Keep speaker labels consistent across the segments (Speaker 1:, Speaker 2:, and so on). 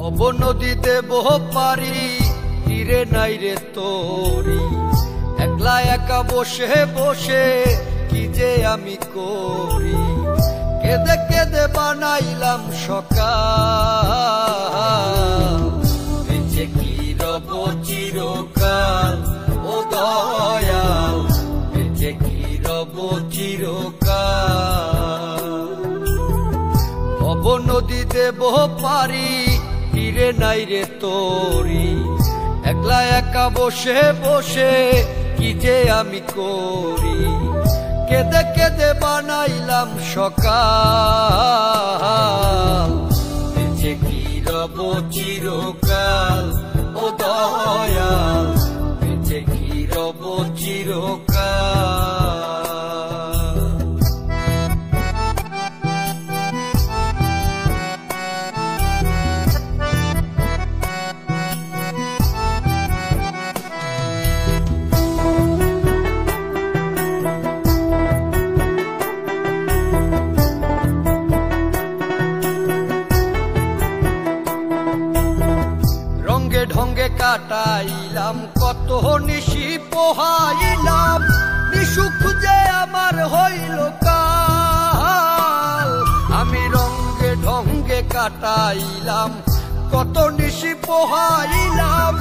Speaker 1: হব নদীতে বহ পারি, তীরে নাই রে তোরি। একলা একা বসে বসে কি যে আমি করি, কেঁদে কেঁদে বানাইলাম সকাল। বেঁচে কি রব চিরকাল ও দয়াল, বেঁচে কি রব চিরকাল। হব নদীতে বহ পারি, তীরে নাই রে তোরি। একলা একা বসে বসে কি যে আমি করি, কেঁদে কেঁদে বানাইলাম সকাল। বেঁচে কি রব চিরকাল ও দয়াল, বেঁচে কি রব চিরকাল। ঢঙ্গে কাটাইলাম কত নিশি পোহাইলাম, নিশু খুঁজে আমার হইল কাল। আমি রঙ্গে ঢঙ্গে কাটাইলাম কত নিশি পোহাইলাম,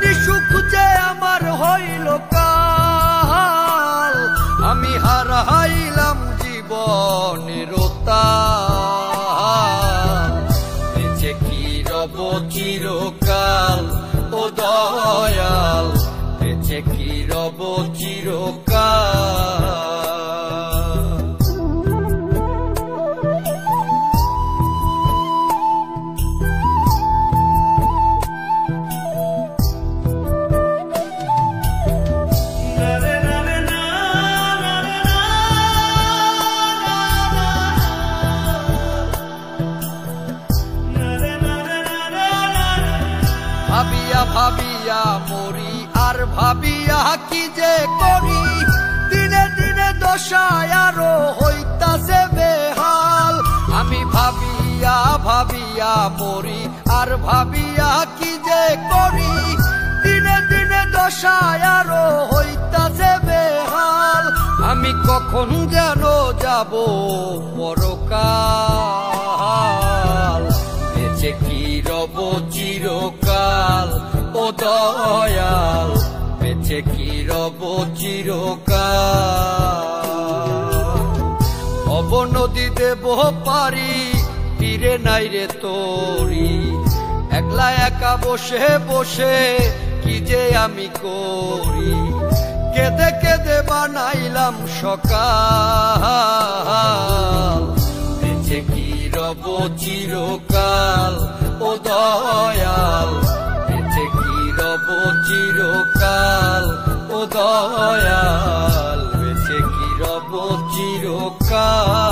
Speaker 1: নিশু খুঁজে আমার হইল কাল। আমি হারাইলাম জীবনের তাল, বেঁচে কি রব চিরকাল ও দয়াল, বেঁচে কি রব চিরকাল। ভাবিয়া ভাবিয়া মরি আর ভাবিয়া কি যে করি, দিনে দিনে দশায় আরো হইতাছে বেহাল। আমি ভাবিয়া ভাবিয়া মরি আর ভাবিয়া কি যে করি, দিনে দিনে দশায় আরো হইতাছে বেহাল। আমি কখন যেন যাব পরকাল, বেঁচে কি রব চিরকাল ও দয়াল, বেঁচে কি রব চিরকাল। হব নদীতে বহ পারি, তীরে নাই রে তোরি। একলা একা বসে বসে কি যে আমি করি, কেঁদে কেঁদে বানাইলাম সকাল। বেঁচে কি রব চিরকাল ও দয়াল, বেঁচে কি রব চিরকাল ও দয়াল, বেঁচে কি রব চিরকাল।